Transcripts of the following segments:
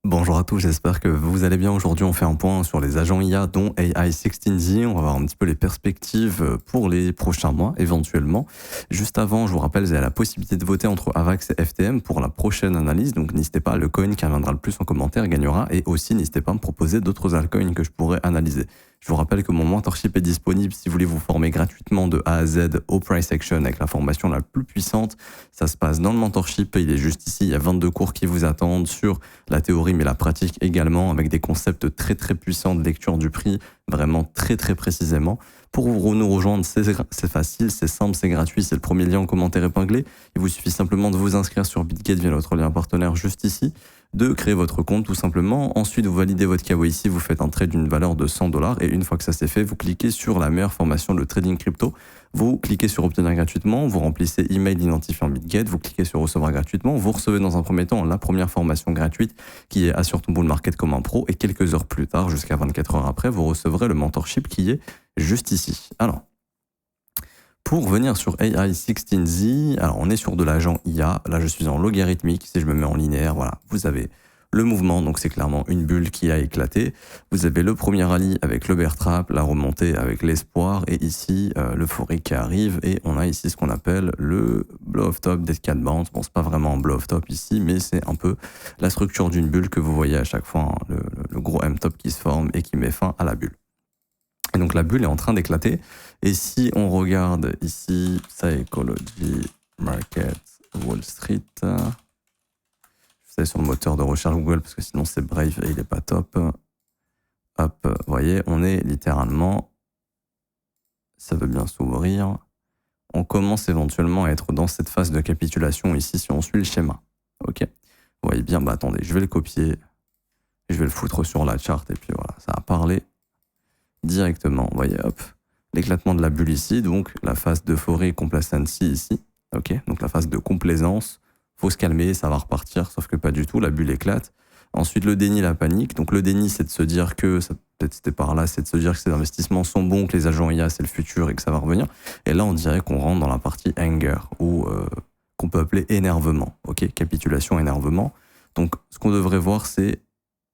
Bonjour à tous, j'espère que vous allez bien. Aujourd'hui, on fait un point sur les agents IA, dont AI16Z. On va voir un petit peu les perspectives pour les prochains mois, éventuellement. Juste avant, je vous rappelle, vous avez la possibilité de voter entre AVAX et FTM pour la prochaine analyse. Donc, n'hésitez pas, le coin qui reviendra le plus en commentaire gagnera. Et aussi, n'hésitez pas à me proposer d'autres altcoins que je pourrais analyser. Je vous rappelle que mon mentorship est disponible si vous voulez vous former gratuitement de A à Z au price action avec la formation la plus puissante. Ça se passe dans le mentorship, il est juste ici, il y a 22 cours qui vous attendent sur la théorie mais la pratique également, avec des concepts très très puissants de lecture du prix, vraiment très très précisément. Pour nous rejoindre, c'est facile, c'est simple, c'est gratuit, c'est le premier lien en commentaire épinglé. Il vous suffit simplement de vous inscrire sur Bitget via notre lien partenaire juste ici, de créer votre compte tout simplement. Ensuite, vous validez votre KYC, vous faites un trade d'une valeur de $100 et une fois que ça c'est fait, vous cliquez sur la meilleure formation de trading crypto. Vous cliquez sur obtenir gratuitement, vous remplissez email identifiant Bitget, vous cliquez sur recevoir gratuitement, vous recevez dans un premier temps la première formation gratuite qui est Assure ton bull market comme un pro et quelques heures plus tard, jusqu'à 24 heures après, vous recevrez le mentorship qui est juste ici. Alors, pour venir sur AI16Z, alors on est sur de l'agent IA, là je suis en logarithmique, si je me mets en linéaire, voilà, vous avez le mouvement, donc c'est clairement une bulle qui a éclaté. Vous avez le premier rallye avec le bear trap, la remontée avec l'espoir, et ici l'euphorie qui arrive, et on a ici ce qu'on appelle le blow-off top des 4 bounce. Bon, c'est pas vraiment un blow-off top ici, mais c'est un peu la structure d'une bulle que vous voyez à chaque fois, hein, le gros M-top qui se forme et qui met fin à la bulle. Et donc la bulle est en train d'éclater. Et si on regarde ici, Psychology Market Wall Street, je sais sur le moteur de recherche Google parce que sinon c'est Brave et il est pas top. Hop, vous voyez, on est littéralement, ça veut bien s'ouvrir. On commence éventuellement à être dans cette phase de capitulation ici si on suit le schéma. Ok. Vous voyez bien, bah attendez, je vais le copier, je vais le foutre sur la charte et puis voilà, ça a parlé directement. Vous voyez, hop, l'éclatement de la bulle ici, donc la phase d'euphorie complacency ici. Ok, donc la phase de complaisance. Faut se calmer, ça va repartir, sauf que pas du tout, la bulle éclate. Ensuite, le déni, la panique. Donc le déni, c'est de se dire que, peut-être c'était par là, c'est de se dire que ces investissements sont bons, que les agents IA, c'est le futur et que ça va revenir. Et là, on dirait qu'on rentre dans la partie anger, ou qu'on peut appeler énervement. Ok, capitulation, énervement. Donc ce qu'on devrait voir, c'est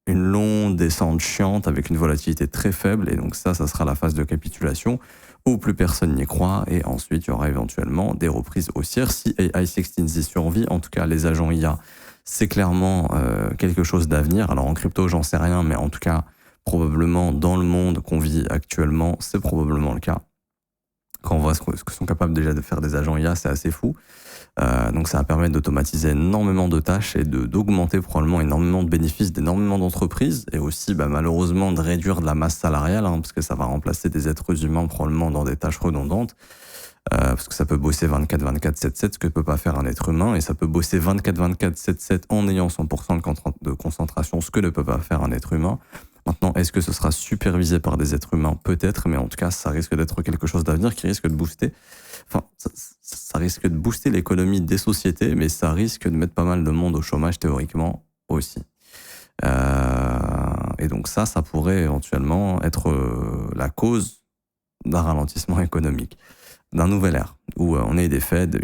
une longue descente chiante avec une volatilité très faible. Et donc ça sera la phase de capitulation où plus personne n'y croit. Et ensuite, il y aura éventuellement des reprises haussières si AI16Z survit. En tout cas, les agents IA, c'est clairement quelque chose d'avenir. Alors en crypto, j'en sais rien, mais en tout cas, probablement dans le monde qu'on vit actuellement, c'est probablement le cas. Quand on voit ce que sont capables déjà de faire des agents IA, c'est assez fou. Donc ça va permettre d'automatiser énormément de tâches et d'augmenter probablement énormément de bénéfices d'énormément d'entreprises et aussi malheureusement de réduire de la masse salariale, hein, parce que ça va remplacer des êtres humains probablement dans des tâches redondantes. Parce que ça peut bosser 24-24, 7-7, ce que peut pas faire un être humain, et ça peut bosser 24-24, 7-7 en ayant 100% de concentration, ce que ne peut pas faire un être humain. Maintenant, est-ce que ce sera supervisé par des êtres humains? Peut-être, mais en tout cas, ça risque d'être quelque chose d'avenir qui risque de booster. Enfin, ça risque de booster l'économie des sociétés, mais ça risque de mettre pas mal de monde au chômage théoriquement aussi. Et donc ça pourrait éventuellement être la cause d'un ralentissement économique, d'un nouvel ère, où on ait des Fed,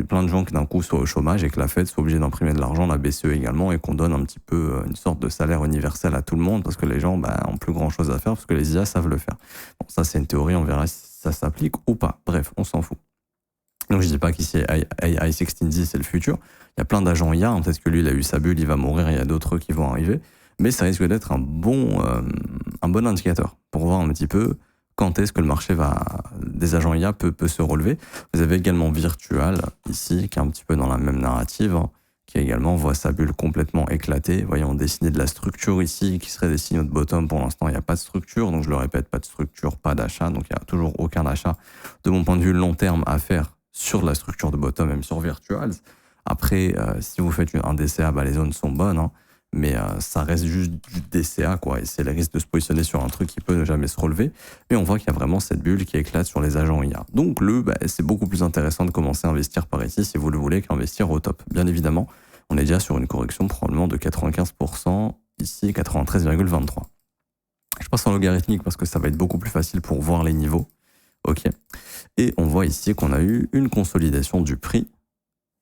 plein de gens qui d'un coup soient au chômage et que la Fed soit obligée d'imprimer de l'argent, la BCE également, et qu'on donne un petit peu une sorte de salaire universel à tout le monde parce que les gens ont plus grand chose à faire parce que les IA savent le faire. Bon, ça c'est une théorie, on verra si ça s'applique ou pas. Bref, on s'en fout. Donc je dis pas qu'ici AI16Z c'est le futur. Il y a plein d'agents IA, hein, peut-être que lui il a eu sa bulle, il va mourir, il y a d'autres qui vont arriver, mais ça risque d'être un bon indicateur pour voir un petit peu quand est-ce que le marché des agents IA peut se relever. Vous avez également Virtual, ici, qui est un petit peu dans la même narrative, hein, qui également voit sa bulle complètement éclatée. Voyons dessiner de la structure ici, qui serait des signaux de bottom. Pour l'instant, il n'y a pas de structure, donc je le répète, pas de structure, pas d'achat, donc il n'y a toujours aucun achat, de mon point de vue, long terme à faire sur la structure de bottom, même sur Virtuals. Après, si vous faites un DCA, les zones sont bonnes, hein, mais ça reste juste du DCA, quoi, et c'est le risque de se positionner sur un truc qui peut ne jamais se relever. Mais on voit qu'il y a vraiment cette bulle qui éclate sur les agents IA. Donc c'est beaucoup plus intéressant de commencer à investir par ici, si vous le voulez, qu'investir au top. Bien évidemment, on est déjà sur une correction probablement de 95%, ici 93,23. Je passe en logarithmique parce que ça va être beaucoup plus facile pour voir les niveaux. Ok. Et on voit ici qu'on a eu une consolidation du prix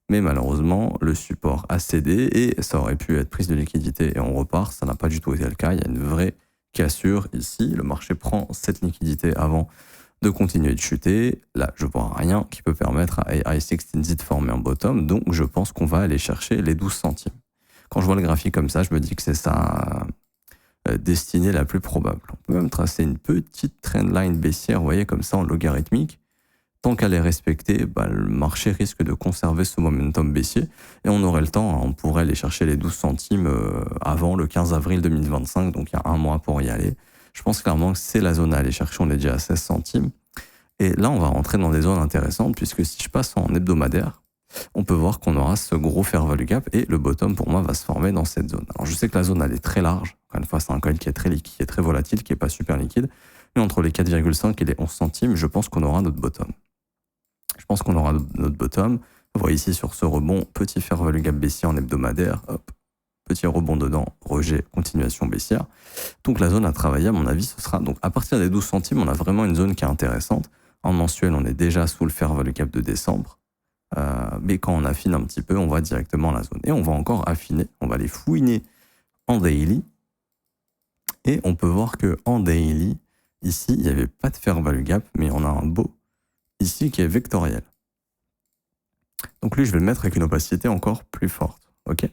mais malheureusement, le support a cédé et ça aurait pu être prise de liquidité et on repart. Ça n'a pas du tout été le cas. Il y a une vraie cassure ici. Le marché prend cette liquidité avant de continuer de chuter. Là, je vois rien qui peut permettre à AI16Z de former un bottom, donc je pense qu'on va aller chercher les 12 centimes. Quand je vois le graphique comme ça, je me dis que c'est sa destinée la plus probable. On peut même tracer une petite trendline baissière, vous voyez, comme ça en logarithmique. Tant qu'elle est respectée, le marché risque de conserver ce momentum baissier et on aurait le temps, on pourrait aller chercher les 12 centimes avant le 15 avril 2025, donc il y a un mois pour y aller. Je pense clairement que c'est la zone à aller chercher, on est déjà à 16 centimes. Et là, on va rentrer dans des zones intéressantes puisque si je passe en hebdomadaire, on peut voir qu'on aura ce gros fair value gap et le bottom pour moi va se former dans cette zone. Alors je sais que la zone elle est très large, encore une fois c'est un coin qui est très liquide, qui est très volatile, qui est pas super liquide, mais entre les 4,5 et les 11 centimes, je pense qu'on aura notre bottom. Je pense qu'on aura notre bottom. Vous voyez ici sur ce rebond, petit fair value gap baissier en hebdomadaire, hop, petit rebond dedans, rejet, continuation baissière. Donc la zone à travailler, à mon avis, ce sera donc à partir des 12 centimes, on a vraiment une zone qui est intéressante. En mensuel, on est déjà sous le fair value gap de décembre. Mais quand on affine un petit peu, on va directement à la zone. Et on va encore affiner, on va les fouiner en daily. Et on peut voir qu'en daily, ici, il n'y avait pas de fair value gap, mais on a un beau ici qui est vectoriel. Donc lui, je vais le mettre avec une opacité encore plus forte. Okay,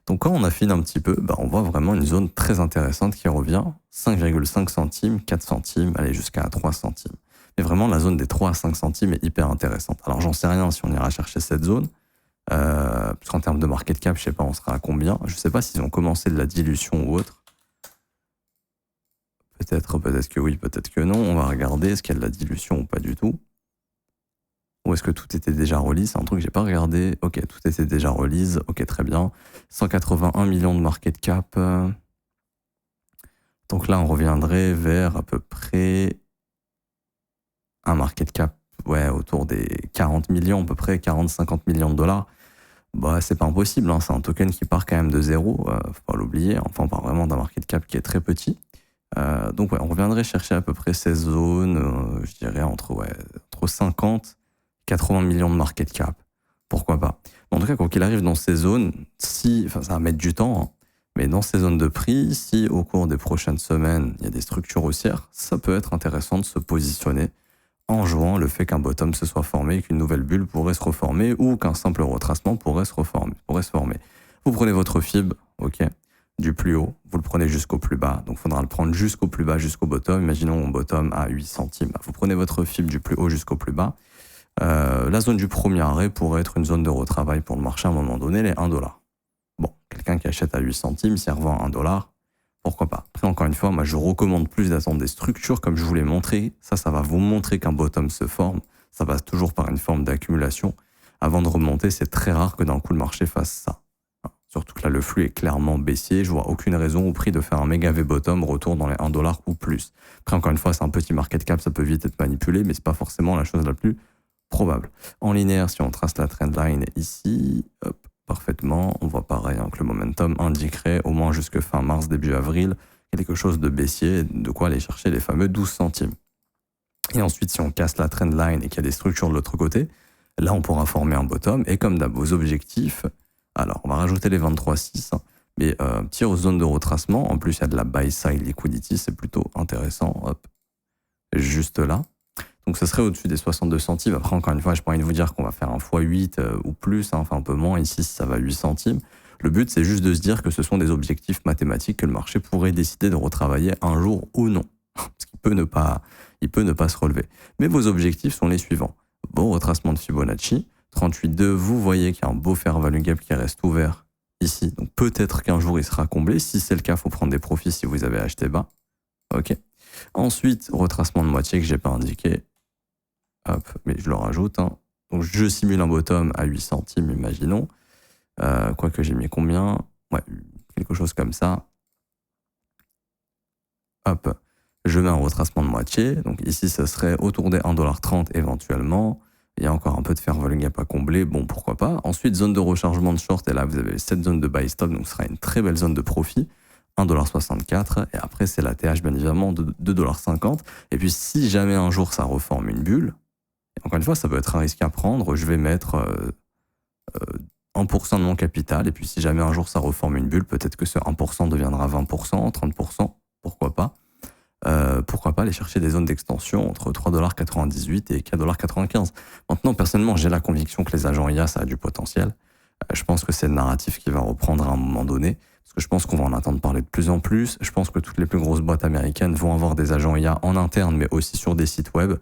donc quand on affine un petit peu, on voit vraiment une zone très intéressante qui revient 5,5 centimes, 4 centimes, allez jusqu'à 3 centimes. Mais vraiment, la zone des 3 à 5 centimes est hyper intéressante. Alors, j'en sais rien si on ira chercher cette zone. Puisqu'en termes de market cap, je sais pas, on sera à combien. Je sais pas s'ils ont commencé de la dilution ou autre. Peut-être que oui, peut-être que non. On va regarder, est-ce qu'il y a de la dilution ou pas du tout. Ou est-ce que tout était déjà release? C'est un truc que j'ai pas regardé. Ok, tout était déjà release. Ok, très bien. 181 millions de market cap. Donc là, on reviendrait vers à peu près un market cap autour des 40 millions, à peu près 40-50 millions de dollars. C'est pas impossible, hein. C'est un token qui part quand même de zéro, faut pas l'oublier. Enfin, on part vraiment d'un market cap qui est très petit. Donc on reviendrait chercher à peu près ces zones, je dirais entre 50 80 millions de market cap. Pourquoi pas. En tout cas, quand il arrive dans ces zones, ça va mettre du temps, hein, mais dans ces zones de prix, si au cours des prochaines semaines, il y a des structures haussières, ça peut être intéressant de se positionner en jouant le fait qu'un bottom se soit formé, qu'une nouvelle bulle pourrait se reformer ou qu'un simple retracement pourrait se former. Vous prenez votre fib, ok, du plus haut, vous le prenez jusqu'au plus bas, donc il faudra le prendre jusqu'au plus bas, jusqu'au bottom. Imaginons un bottom à 8 centimes. Vous prenez votre fib du plus haut jusqu'au plus bas. La zone du premier arrêt pourrait être une zone de retravail pour le marché à un moment donné, les 1 $. Bon, quelqu'un qui achète à 8 centimes, s'il revend à 1 $, pourquoi pas. Après, encore une fois, moi, je recommande plus d'attendre des structures comme je vous l'ai montré. Ça va vous montrer qu'un bottom se forme. Ça passe toujours par une forme d'accumulation. Avant de remonter, c'est très rare que d'un coup, le marché fasse ça. Surtout que là, le flux est clairement baissier. Je vois aucune raison au prix de faire un méga V-bottom, retour dans les 1 $ ou plus. Après, encore une fois, c'est un petit market cap, ça peut vite être manipulé, mais c'est pas forcément la chose la plus probable. En linéaire, si on trace la trendline ici, hop, parfaitement, on voit pareil que le momentum indiquerait au moins jusque fin mars, début avril, quelque chose de baissier, de quoi aller chercher les fameux 12 centimes. Et ensuite, si on casse la trendline et qu'il y a des structures de l'autre côté, là, on pourra former un bottom. Et comme d'hab, vos objectifs, alors, on va rajouter les 23,6, mais petit zone de retracement. En plus, il y a de la buy side liquidity, c'est plutôt intéressant. Hop, juste là. Donc, ça serait au-dessus des 62 centimes. Après, encore une fois, je pas envie de vous dire qu'on va faire un x8 ou plus, enfin un peu moins. Ici, ça va 8 centimes. Le but, c'est juste de se dire que ce sont des objectifs mathématiques que le marché pourrait décider de retravailler un jour ou non. Parce qu'il peut ne pas se relever. Mais vos objectifs sont les suivants. Bon retracement de Fibonacci. 38,2, vous voyez qu'il y a un beau fair value gap qui reste ouvert ici. Donc, peut-être qu'un jour, il sera comblé. Si c'est le cas, il faut prendre des profits si vous avez acheté bas. OK. Ensuite, retracement de moitié que j'ai pas indiqué. Hop, mais je le rajoute. Donc, je simule un bottom à 8 centimes, imaginons. Quoique j'ai mis combien? Ouais, quelque chose comme ça. Hop, je mets un retracement de moitié. Donc ici, ça serait autour des 1,30 $ éventuellement. Il y a encore un peu de fair value gap à combler. Bon, pourquoi pas. Ensuite, zone de rechargement de short. Et là, vous avez cette zone de buy stop. Donc, ce sera une très belle zone de profit. 1,64 $. Et après, c'est la TH, bien évidemment, de 2,50 $. Et puis, si jamais un jour, ça reforme une bulle, encore une fois, ça peut être un risque à prendre. Je vais mettre 1% de mon capital, et puis si jamais un jour ça reforme une bulle, peut-être que ce 1% deviendra 20%, 30%, pourquoi pas. Pourquoi pas aller chercher des zones d'extension entre 3,98$ et 4,95$. Maintenant, personnellement, j'ai la conviction que les agents IA, ça a du potentiel. Je pense que c'est le narratif qui va reprendre à un moment donné, parce que je pense qu'on va en entendre parler de plus en plus. Je pense que toutes les plus grosses boîtes américaines vont avoir des agents IA en interne, mais aussi sur des sites web.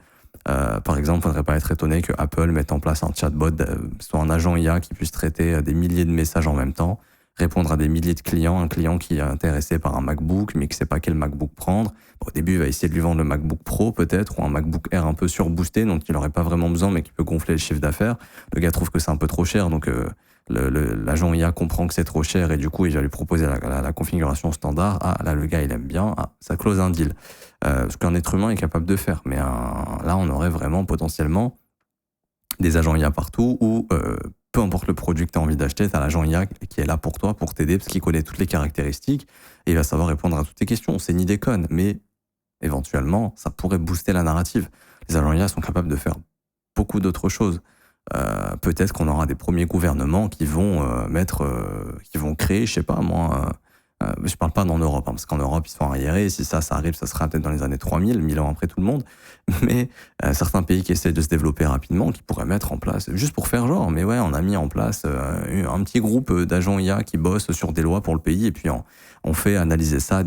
Par exemple, il ne faudrait pas être étonné que Apple mette en place un chatbot, soit un agent IA qui puisse traiter des milliers de messages en même temps, répondre à des milliers de clients, un client qui est intéressé par un MacBook, mais qui ne sait pas quel MacBook prendre. Au début, il va essayer de lui vendre le MacBook Pro peut-être, ou un MacBook Air un peu surboosté, donc il n'aurait pas vraiment besoin, mais qui peut gonfler le chiffre d'affaires. Le gars trouve que c'est un peu trop cher, donc l'agent IA comprend que c'est trop cher, et du coup, il va lui proposer la configuration standard. Ah, là, le gars, il aime bien, ah, ça close un deal. Ce qu'un être humain est capable de faire. Mais là, on aurait vraiment potentiellement des agents IA partout, où peu importe le produit que tu as envie d'acheter, tu as l'agent IA qui est là pour toi, pour t'aider, parce qu'il connaît toutes les caractéristiques, et il va savoir répondre à toutes tes questions. C'est ni déconne, mais éventuellement, ça pourrait booster la narrative. Les agents IA sont capables de faire beaucoup d'autres choses. Peut-être qu'on aura des premiers gouvernements qui vont qui vont créer, je sais pas moi, je parle pas en Europe, hein, parce qu'en Europe ils sont arriérés, si ça arrive, ça sera peut-être dans les années 3000, 1000 ans après tout le monde, mais certains pays qui essaient de se développer rapidement, qui pourraient mettre en place, juste pour faire genre, mais ouais, on a mis en place un petit groupe d'agents IA qui bossent sur des lois pour le pays, et puis on fait analyser ça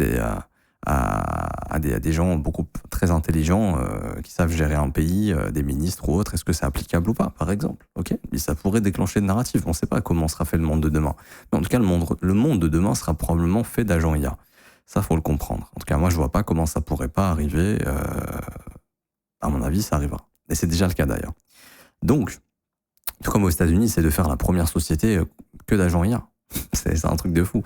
à des gens beaucoup très intelligents qui savent gérer un pays, des ministres ou autres. Est-ce que c'est applicable ou pas, par exemple? Ok, et ça pourrait déclencher le narratif. On ne sait pas comment sera fait le monde de demain. Mais en tout cas, le monde de demain sera probablement fait d'agents IA. Ça, faut le comprendre. En tout cas, moi, je vois pas comment ça pourrait pas arriver. À mon avis, ça arrivera. Et c'est déjà le cas d'ailleurs. Donc, tout comme aux États-Unis, c'est de faire la première société que d'agents IA. C'est un truc de fou.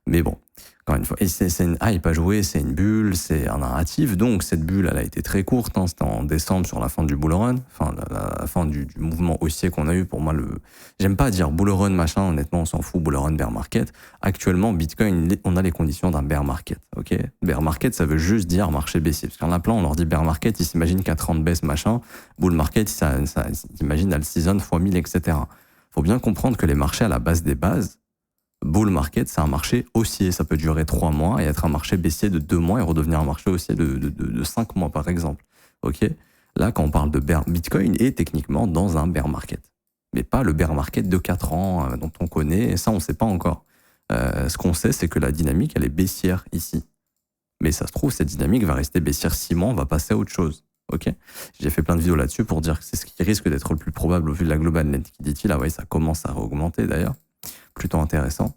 Mais bon, encore une fois, et c'est une hype à jouer, c'est une bulle, c'est un narratif. Donc cette bulle, elle a été très courte. Hein, c'était en décembre sur la fin du bull run, enfin la fin du mouvement haussier qu'on a eu. Pour moi, j'aime pas dire bull run machin. Honnêtement, on s'en fout. Bull run, bear market. Actuellement, Bitcoin, on a les conditions d'un bear market. Ok, bear market, ça veut juste dire marché baissier. Parce qu'il y en a plein, on leur dit bear market, ils s'imaginent qu'à 30 baisse machin. Bull market, ça imagine all season fois 1000, etc. Faut bien comprendre que les marchés à la base des bases, bull market, c'est un marché haussier. Ça peut durer 3 mois et être un marché baissier de 2 mois et redevenir un marché haussier de 5 mois, par exemple. Ok. Là, quand on parle de Bitcoin est techniquement dans un bear market. Mais pas le bear market de 4 ans dont on connaît. Et ça, on ne sait pas encore. Ce qu'on sait, c'est que la dynamique, elle est baissière ici. Mais ça se trouve, cette dynamique va rester baissière 6 mois, on va passer à autre chose. Ok. J'ai fait plein de vidéos là-dessus pour dire que c'est ce qui risque d'être le plus probable au vu de la global liquidity. Là, ouais, ça commence à augmenter d'ailleurs. Plutôt intéressant.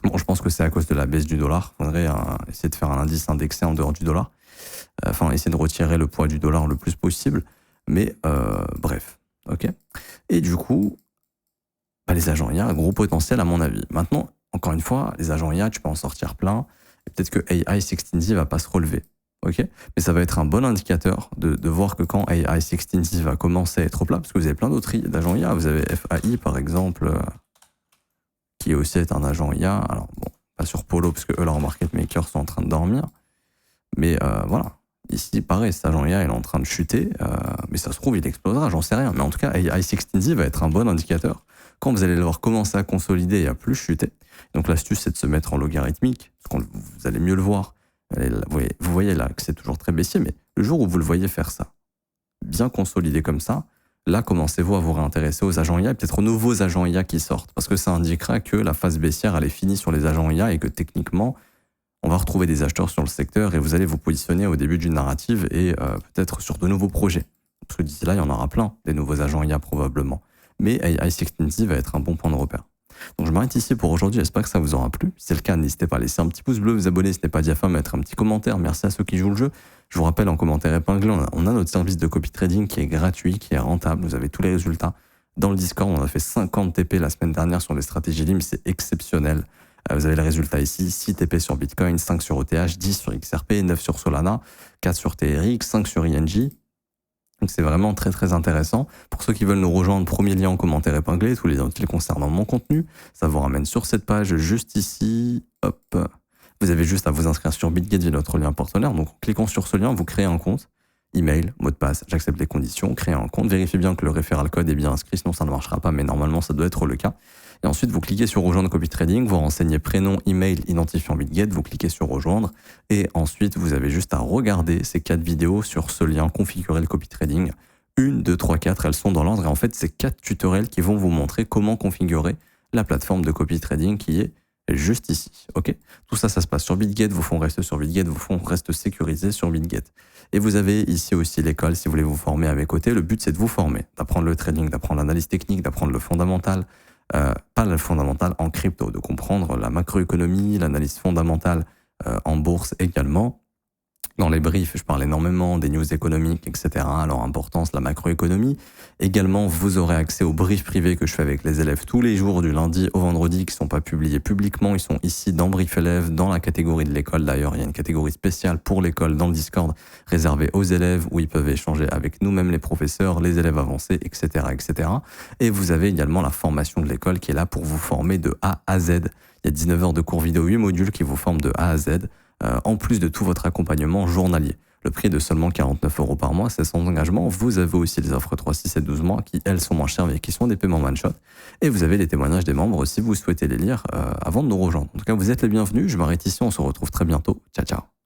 Bon, je pense que c'est à cause de la baisse du dollar. Il faudrait essayer de faire un indice indexé en dehors du dollar. Enfin, essayer de retirer le poids du dollar le plus possible. Mais bref, ok. Et du coup, les agents IA, gros potentiel à mon avis. Maintenant, encore une fois, les agents IA, tu peux en sortir plein. Et peut-être que AI16Z va pas se relever. Ok, mais ça va être un bon indicateur de voir que quand AI16Z va commencer à être plat, parce que vous avez plein d'autres d'agents IA. Vous avez FAI, par exemple, qui aussi est un agent IA. Alors, bon, pas sur Polo, parce que eux, leurs market makers sont en train de dormir. Mais voilà. Ici, pareil, cet agent IA, il est en train de chuter. Mais ça se trouve, il explosera, j'en sais rien. Mais en tout cas, AI16Z va être un bon indicateur. Quand vous allez le voir commencer à consolider et à plus chuter. Donc, l'astuce, c'est de se mettre en logarithmique. Parce que vous allez mieux le voir. Vous voyez là que c'est toujours très baissier. Mais le jour où vous le voyez faire ça, bien consolidé comme ça, là, commencez-vous à vous réintéresser aux agents IA et peut-être aux nouveaux agents IA qui sortent. Parce que ça indiquera que la phase baissière, elle est finie sur les agents IA et que techniquement, on va retrouver des acheteurs sur le secteur et vous allez vous positionner au début d'une narrative et peut-être sur de nouveaux projets. Parce que d'ici là, il y en aura plein, des nouveaux agents IA probablement. Mais AI16Z va être un bon point de repère. Donc je m'arrête ici pour aujourd'hui, j'espère que ça vous aura plu. Si c'est le cas, n'hésitez pas à laisser un petit pouce bleu, vous abonner si ce n'est pas déjà fait, mettre un petit commentaire. Merci à ceux qui jouent le jeu. Je vous rappelle en commentaire épinglé, on a notre service de copy trading qui est gratuit, qui est rentable. Vous avez tous les résultats dans le Discord. On a fait 50 TP la semaine dernière sur les stratégies LIM, c'est exceptionnel. Vous avez les résultats ici, 6 TP sur Bitcoin, 5 sur ETH, 10 sur XRP, 9 sur Solana, 4 sur TRX, 5 sur ING. Donc c'est vraiment très très intéressant. Pour ceux qui veulent nous rejoindre, premier lien en commentaire épinglé, tous les articles concernant mon contenu. Ça vous ramène sur cette page juste ici. Hop. Vous avez juste à vous inscrire sur Bitget via notre lien partenaire. Donc en cliquant sur ce lien, vous créez un compte. email, mot de passe, j'accepte les conditions, créer un compte, vérifiez bien que le référal code est bien inscrit, sinon ça ne marchera pas, mais normalement ça doit être le cas. Et ensuite, vous cliquez sur rejoindre Copy Trading, vous renseignez prénom, email, identifiant BitGet, vous cliquez sur rejoindre, et ensuite vous avez juste à regarder ces 4 vidéos sur ce lien, configurer le Copy Trading. 1, 2, 3, 4, elles sont dans l'ordre, et en fait, c'est 4 tutoriels qui vont vous montrer comment configurer la plateforme de Copy Trading qui est juste ici, ok? Tout ça, ça se passe sur BitGet, vos fonds restent sur BitGet, vos fonds restent sécurisés sur BitGet. Et vous avez ici aussi l'école, si vous voulez vous former à mes côtés. Le but, c'est de vous former, d'apprendre le trading, d'apprendre l'analyse technique, d'apprendre le fondamental, pas le fondamental en crypto, de comprendre la macroéconomie, l'analyse fondamentale en bourse également. Dans les briefs, je parle énormément des news économiques, etc., leur importance, la macroéconomie. Également, vous aurez accès aux briefs privés que je fais avec les élèves tous les jours, du lundi au vendredi, qui ne sont pas publiés publiquement. Ils sont ici dans Brief Élèves, dans la catégorie de l'école. D'ailleurs, il y a une catégorie spéciale pour l'école dans le Discord, réservée aux élèves, où ils peuvent échanger avec nous-mêmes, les professeurs, les élèves avancés, etc., etc. Et vous avez également la formation de l'école qui est là pour vous former de A à Z. Il y a 19 heures de cours vidéo, 8 modules qui vous forment de A à Z. En plus de tout votre accompagnement journalier. Le prix est de seulement 49 € par mois, c'est sans engagement. Vous avez aussi les offres 3, 6 et 12 mois qui, elles, sont moins chères mais qui sont des paiements one-shot. Et vous avez les témoignages des membres si vous souhaitez les lire avant de nous rejoindre. En tout cas, vous êtes les bienvenus. Je m'arrête ici, on se retrouve très bientôt. Ciao, ciao.